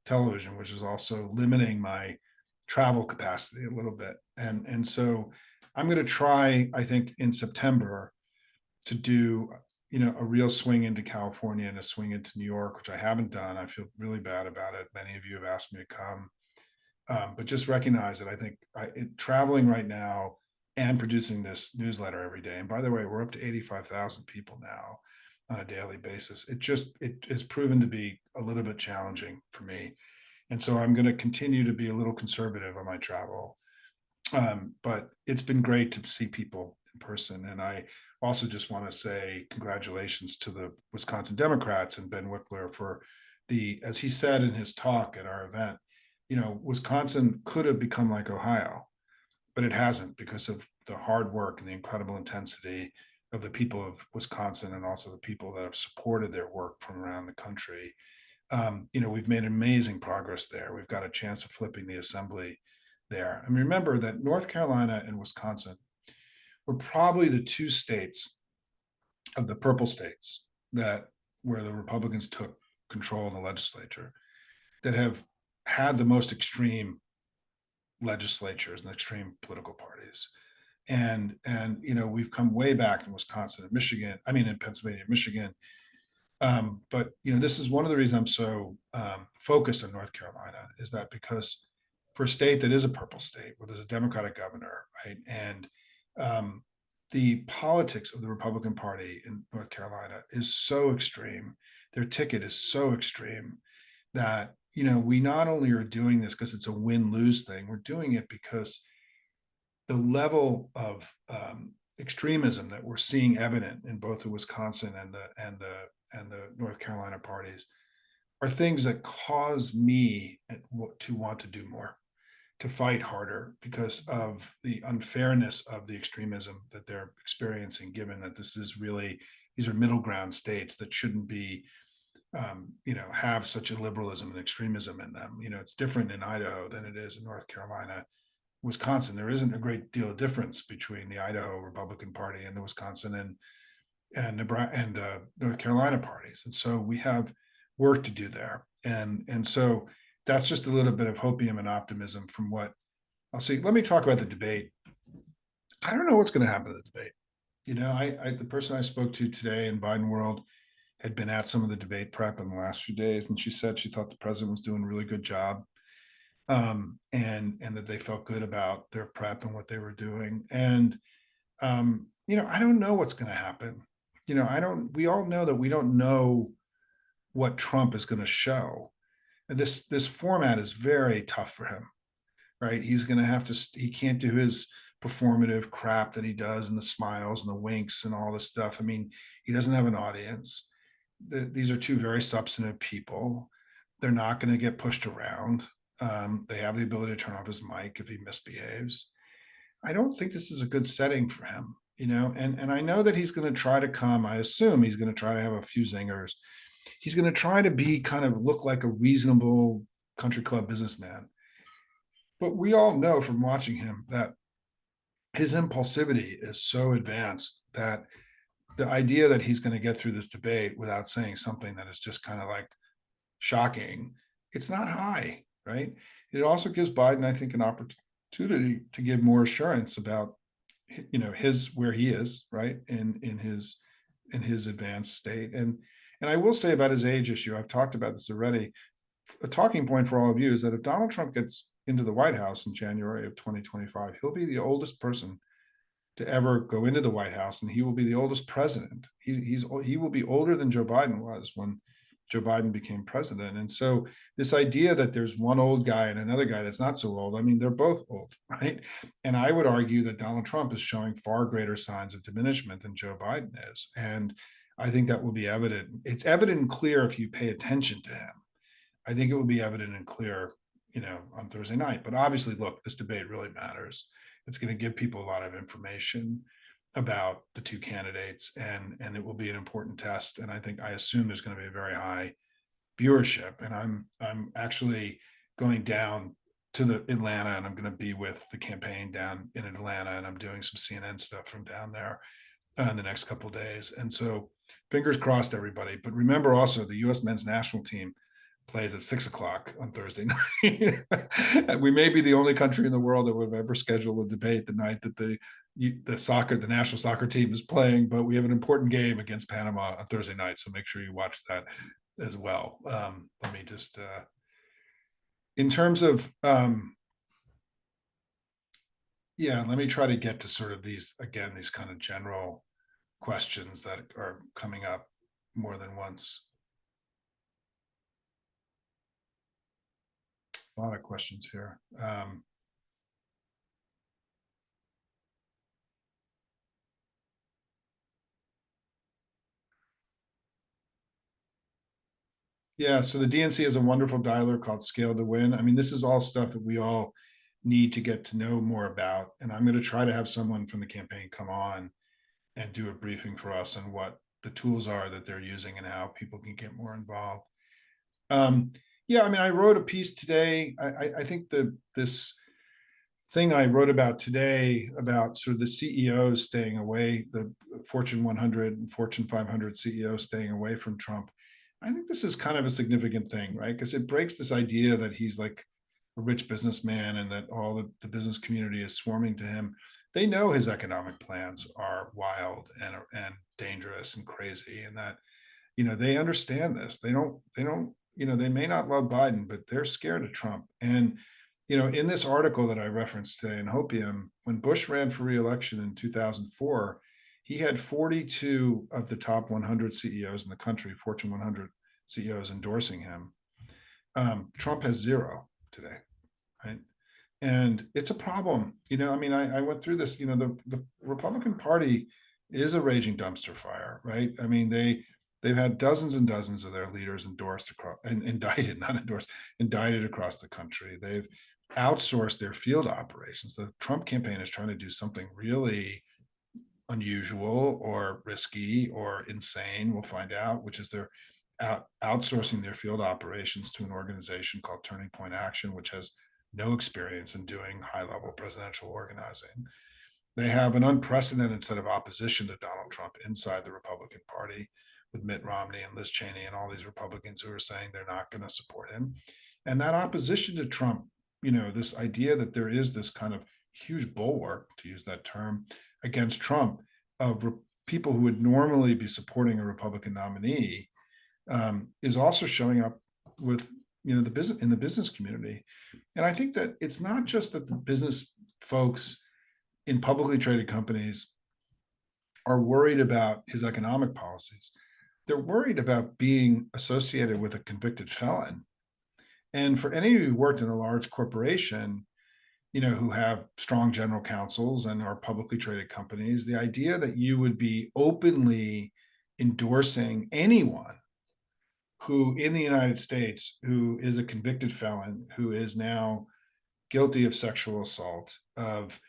television, which is also limiting my travel capacity a little bit. And so I'm going to try, I think, in September to do, a real swing into California and a swing into New York, which I haven't done. I feel really bad about it. Many of you have asked me to come. But just recognize that I think traveling right now and producing this newsletter every day. And by the way, we're up to 85,000 people now on a daily basis. It has proven to be a little bit challenging for me. And so I'm going to continue to be a little conservative on my travel. But it's been great to see people in person. And I also just want to say congratulations to the Wisconsin Democrats and Ben Wickler for as he said in his talk at our event, Wisconsin could have become like Ohio, but it hasn't, because of the hard work and the incredible intensity of the people of Wisconsin, and also the people that have supported their work from around the country. We've made amazing progress there. We've got a chance of flipping the assembly there. I mean, remember that North Carolina and Wisconsin were probably the two states of the purple states where the Republicans took control in the legislature that have had the most extreme legislatures and extreme political parties. And we've come way back in Wisconsin and Michigan, I mean in Pennsylvania and Michigan. But this is one of the reasons I'm so focused on North Carolina, is that because for a state that is a purple state where there's a Democratic governor, right, and the politics of the Republican Party in North Carolina is so extreme, their ticket is so extreme that we not only are doing this because it's a win-lose thing, we're doing it because the level of extremism that we're seeing evident in both the Wisconsin and the North Carolina parties are things that cause me to want to do more, to fight harder, because of the unfairness of the extremism that they're experiencing, given that these are middle ground states that shouldn't be have such a liberalism and extremism in them. It's different in Idaho than it is in North Carolina. Wisconsin, there isn't a great deal of difference between the Idaho Republican Party and the Wisconsin and Nebraska and North Carolina parties, and so we have work to do there. And so that's just a little bit of hopium and optimism from what I'll see. Let me talk about the debate. I don't know what's going to happen to the debate. The person I spoke to today in Biden world had been at some of the debate prep in the last few days, and she said she thought the president was doing a really good job, and that they felt good about their prep and what they were doing. And I don't know what's going to happen. We all know that we don't know what Trump is going to show. And this format is very tough for him, right? He's going to have to, he can't do his performative crap that he does and the smiles and the winks and all this stuff. I mean, he doesn't have an audience. These are two very substantive people. They're not going to get pushed around. They have the ability to turn off his mic if he misbehaves. I don't think this is a good setting for him, and I know that he's going to try to come. I assume he's going to try to have a few zingers. He's going to try to be look like a reasonable country club businessman. But we all know from watching him that his impulsivity is so advanced that the idea that he's going to get through this debate without saying something that is just kind of like shocking, it's not high, right? It also gives Biden, I think, an opportunity to give more assurance about where he is, right, in his advanced state. And I will say about his age issue, I've talked about this already. A talking point for all of you is that if Donald Trump gets into the White House in January of 2025, he'll be the oldest person to ever go into the White House, and he will be the oldest president. He will be older than Joe Biden was when Joe Biden became president. And so this idea that there's one old guy and another guy that's not so old, I mean, they're both old, right? And I would argue that Donald Trump is showing far greater signs of diminishment than Joe Biden is. And I think that will be evident. It's evident and clear if you pay attention to him. I think it will be evident and clear, on Thursday night. But obviously, look, this debate really matters. It's going to give people a lot of information about the two candidates, and it will be an important test. And I assume there's going to be a very high viewership. And I'm actually going down to Atlanta, and I'm going to be with the campaign down in Atlanta, and I'm doing some CNN stuff from down there in the next couple of days. And so fingers crossed, everybody. But remember also the U.S. men's national team plays at 6:00 on Thursday night. We may be the only country in the world that would have ever scheduled a debate the night that the national soccer team is playing, but we have an important game against Panama on Thursday night. So make sure you watch that as well. Let me just, in terms of, let me try to get to sort of these kind of general questions that are coming up more than once. A lot of questions here. Yeah, so the DNC has a wonderful dialer called Scale to Win. I mean, this is all stuff that we all need to get to know more about. And I'm going to try to have someone from the campaign come on and do a briefing for us on what the tools are that they're using and how people can get more involved. I mean, I wrote a piece today. I think this thing I wrote about today about sort of the CEOs staying away, the Fortune 100 and Fortune 500 CEOs staying away from Trump. I think this is kind of a significant thing, right? Because it breaks this idea that he's like a rich businessman and that all the business community is swarming to him. They know his economic plans are wild and dangerous and crazy, and that they understand this. They don't they may not love Biden, but they're scared of Trump. And in this article that I referenced today in Hopium, when Bush ran for reelection in 2004, he had 42 of the top 100 CEOs in the country, Fortune 100 CEOs endorsing him. Trump has zero today, right? And it's a problem. I mean, I went through this. The Republican Party is a raging dumpster fire, right? I mean, they've had dozens and dozens of their leaders endorsed across and indicted, not endorsed, indicted across the country. They've outsourced their field operations. The Trump campaign is trying to do something really unusual or risky or insane. We'll find out, which is they're outsourcing their field operations to an organization called Turning Point Action, which has no experience in doing high level presidential organizing. They have an unprecedented set of opposition to Donald Trump inside the Republican Party with Mitt Romney and Liz Cheney and all these Republicans who are saying they're not going to support him. And that opposition to Trump, this idea that there is this kind of huge bulwark, to use that term, against Trump of people who would normally be supporting a Republican nominee, is also showing up with the business in the business community. And I think that it's not just that the business folks in publicly traded companies are worried about his economic policies. They're worried about being associated with a convicted felon. And for any of you who worked in a large corporation, who have strong general counsels and are publicly traded companies, the idea that you would be openly endorsing anyone who in the United States who is a convicted felon, who is now guilty of sexual assault, of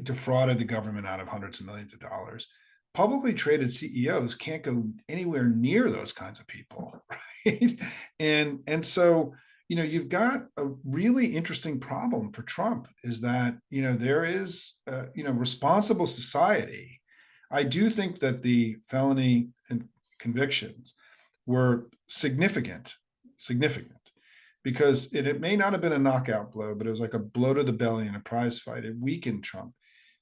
defrauded the government out of hundreds of millions of dollars. Publicly traded CEOs can't go anywhere near those kinds of people, right? And so you've got a really interesting problem for Trump, is that there is responsible society. I do think that the felony convictions were significant, because it may not have been a knockout blow, but it was like a blow to the belly in a prize fight. It weakened Trump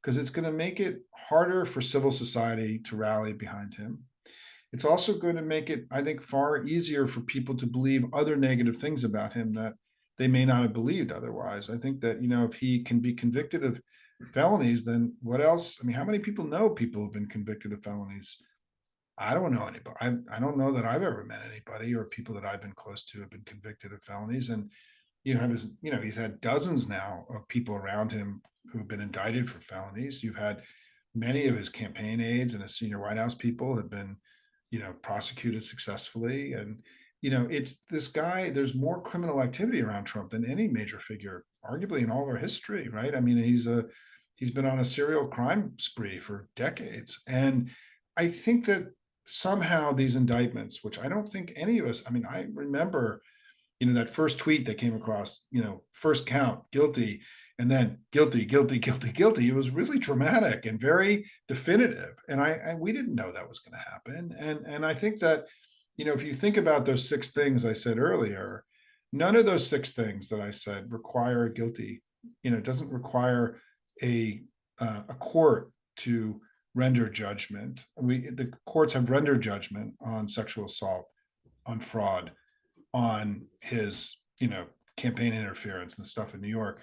because it's going to make it harder for civil society to rally behind him. It's also going to make it, I think, far easier for people to believe other negative things about him that they may not have believed otherwise. I think that, if he can be convicted of felonies, then what else? I mean, how many people know people who've been convicted of felonies? I don't know anybody. I don't know that I've ever met anybody or people that I've been close to have been convicted of felonies. And he's had dozens now of people around him who've been indicted for felonies. You've had many of his campaign aides and his senior White House people have been, prosecuted successfely. And it's this guy. There's more criminal activity around Trump than any major figure, arguably in all of our history, right? I mean, he's been on a serial crime spree for decades, and I think that somehow these indictments, which I don't think any of us, I mean, I remember, that first tweet that came across, first count, guilty, and then guilty, guilty, guilty, guilty. It was really dramatic and very definitive. And we didn't know that was going to happen. And I think that, if you think about those six things I said earlier, none of those six things that I said require a guilty, it doesn't require a court to render judgment. The courts have rendered judgment on sexual assault, on fraud, on his campaign interference and stuff in New York.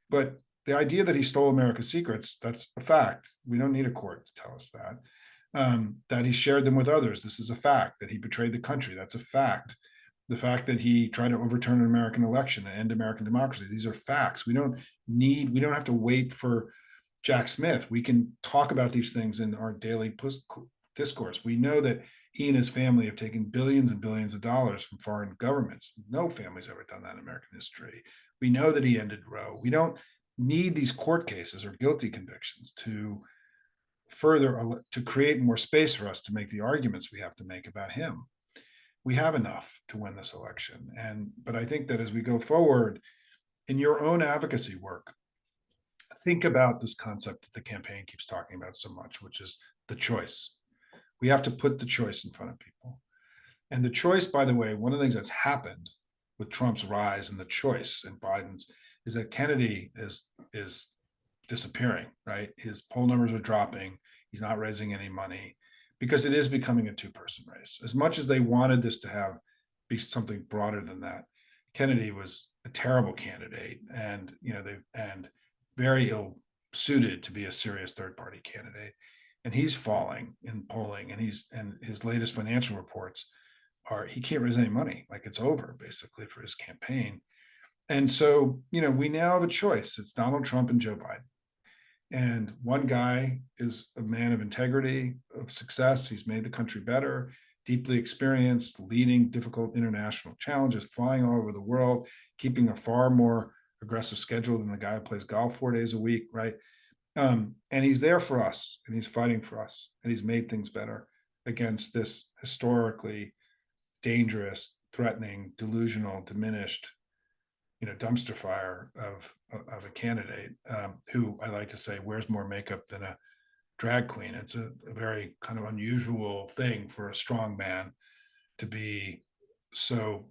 But the idea that he stole America's secrets, that's a fact. We don't need a court to tell us that. That he shared them with others, this is a fact. That he betrayed the country, that's a fact. The fact that he tried to overturn an American election and end American democracy, these are facts. We don't have to wait for Jack Smith. We can talk about these things in our daily discourse. We know that he and his family have taken billions and billions of dollars from foreign governments. No family's ever done that in American history. We know that he ended Roe. We don't need these court cases or guilty convictions to create more space for us to make the arguments we have to make about him. We have enough to win this election. But I think that as we go forward in your own advocacy work, think about this concept that the campaign keeps talking about so much, which is the choice. We have to put the choice in front of people. And the choice, by the way, one of the things that's happened with Trump's rise and the choice in Biden's is that Kennedy is disappearing, right? His poll numbers are dropping. He's not raising any money because it is becoming a two-person race. As much as they wanted this to have be something broader than that, Kennedy was a terrible candidate, and and very ill suited to be a serious third-party candidate. And he's falling in polling, and his latest financial reports are he can't raise any money. Like it's over basically for his campaign. And so, we now have a choice. It's Donald Trump and Joe Biden. And one guy is a man of integrity, of success. He's made the country better, deeply experienced, leading difficult international challenges, flying all over the world, keeping a far more aggressive schedule than the guy who plays golf 4 days a week, right? And he's there for us, and he's fighting for us, and he's made things better against this historically dangerous, threatening, delusional, diminished, dumpster fire of a candidate, who I like to say wears more makeup than a drag queen. It's a very kind of unusual thing for a strong man to be so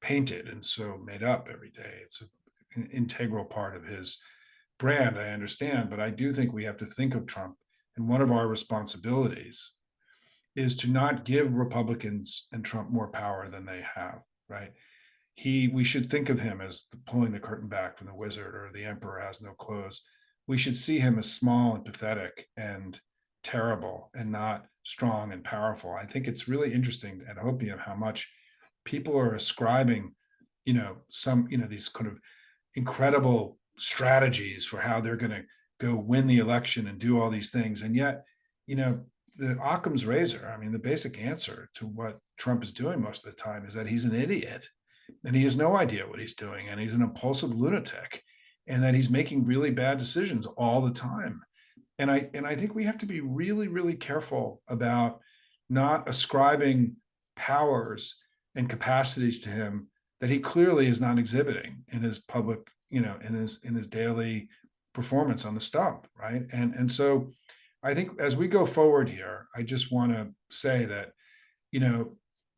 painted and so made up every day. It's an integral part of his brand, I understand, but I do think we have to think of Trump, and one of our responsibilities is to not give Republicans and Trump more power than they have, right? We should think of him as pulling the curtain back from the wizard, or the emperor has no clothes. We should see him as small and pathetic and terrible, and not strong and powerful. I think it's really interesting at Hopium how much people are ascribing, these kind of incredible strategies for how they're going to go win the election and do all these things. And yet, the Occam's razor, I mean, the basic answer to what Trump is doing most of the time is that he's an idiot, and he has no idea what he's doing, and he's an impulsive lunatic, and that he's making really bad decisions all the time. And I think we have to be really, really careful about not ascribing powers and capacities to him that he clearly is not exhibiting in his public, in his daily performance on the stump, right? And so I think as we go forward here, I just want to say that,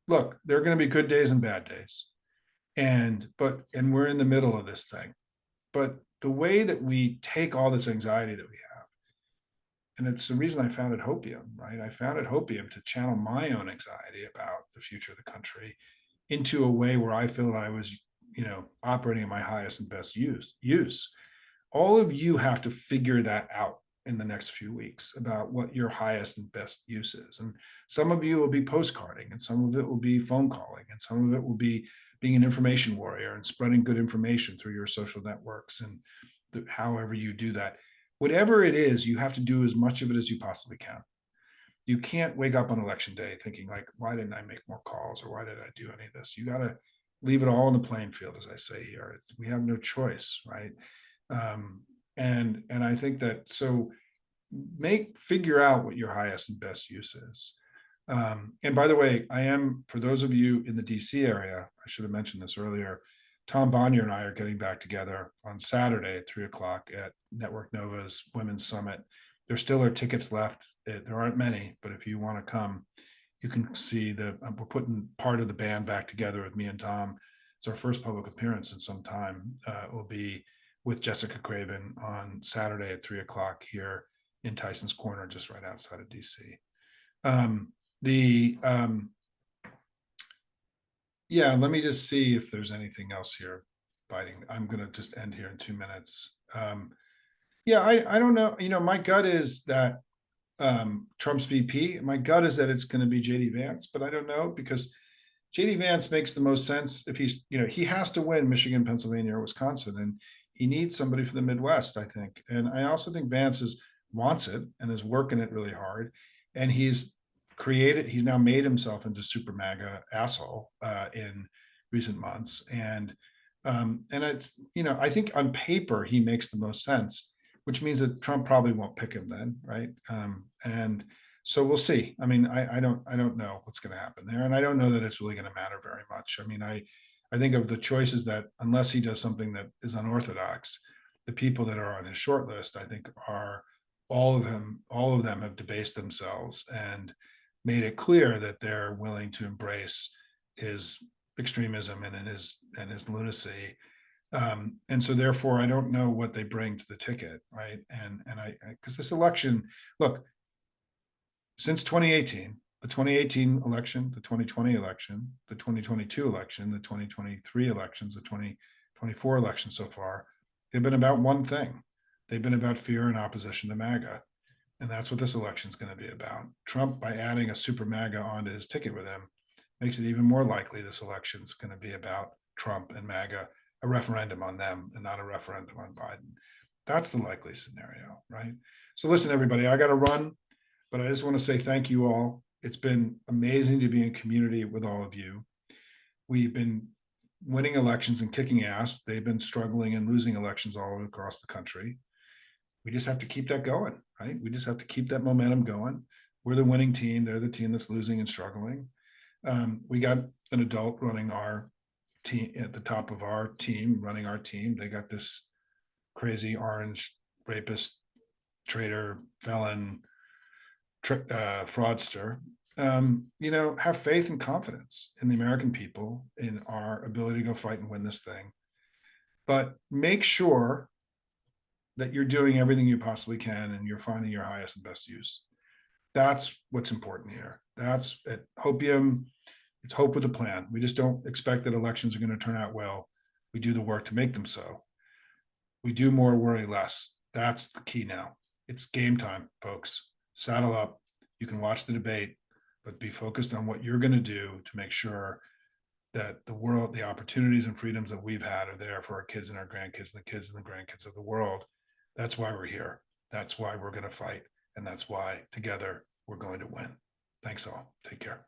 look, there are going to be good days and bad days. And we're in the middle of this thing. But the way that we take all this anxiety that we have, and it's the reason I founded Hopium, right? I founded Hopium to channel my own anxiety about the future of the country into a way where I feel that I was, operating at my highest and best use. All of you have to figure that out in the next few weeks about what your highest and best use is. And some of you will be postcarding, and some of it will be phone calling, and some of it will be being an information warrior and spreading good information through your social networks, and however you do that. Whatever it is, you have to do as much of it as you possibly can. You can't wake up on election day thinking like, why didn't I make more calls, or why did I do any of this? You got to leave it all on the playing field, as I say here. We have no choice, right? And I think that, so figure out what your highest and best use is. And by the way, for those of you in the DC area, I should have mentioned this earlier, Tom Bonnier and I are getting back together on Saturday at 3:00 at Network Nova's Women's Summit. There still are tickets left. There aren't many, but if you want to come, you can see we're putting part of the band back together with me and Tom. It's our first public appearance in some time. It will be with Jessica Craven on Saturday at 3:00 here in Tyson's Corner, just right outside of DC. Let me just see if there's anything else here biting. I'm going to just end here in 2 minutes. I don't know. My gut is that Trump's VP, my gut is that it's going to be JD Vance, but I don't know, because JD Vance makes the most sense if he's, he has to win Michigan, Pennsylvania, or Wisconsin, and he needs somebody for the Midwest, I think. And I also think Vance wants it and is working it really hard. And he's now made himself into super MAGA asshole in recent months. And it's, I think on paper, he makes the most sense, which means that Trump probably won't pick him then, right? And so we'll see. I mean, I don't know what's going to happen there, and I don't know that it's really going to matter very much. I mean, I think of the choices that, unless he does something that is unorthodox, the people that are on his short list, I think, are all of them have debased themselves, and made it clear that they're willing to embrace his extremism and his lunacy. And so therefore, I don't know what they bring to the ticket, right? And I because this election, look, since 2018, the 2018 election, the 2020 election, the 2022 election, the 2023 elections, the 2024 election so far, they've been about one thing. They've been about fear and opposition to MAGA. And that's what this election is going to be about. Trump, by adding a super MAGA onto his ticket with him, makes it even more likely this election is going to be about Trump and MAGA, a referendum on them and not a referendum on Biden. That's the likely scenario, right? So listen, everybody, I got to run, but I just want to say thank you all. It's been amazing to be in community with all of you. We've been winning elections and kicking ass. They've been struggling and losing elections all across the country. We just have to keep that going, right? We just have to keep that momentum going. We're the winning team. They're the team that's losing and struggling. We got an adult running our team at the top of our team, running our team. They got this crazy orange rapist, traitor, felon, fraudster. Have faith and confidence in the American people, in our ability to go fight and win this thing. But make sure that you're doing everything you possibly can and you're finding your highest and best use. That's what's important here. That's at Hopium. It's hope with a plan. We just don't expect that elections are going to turn out well. We do the work to make them so. We do more, worry less. That's the key now. It's game time, folks. Saddle up. You can watch the debate, but be focused on what you're going to do to make sure that the world, the opportunities and freedoms that we've had are there for our kids and our grandkids and the kids and the grandkids of the world. That's why we're here. That's why we're going to fight. And that's why together we're going to win. Thanks all. Take care.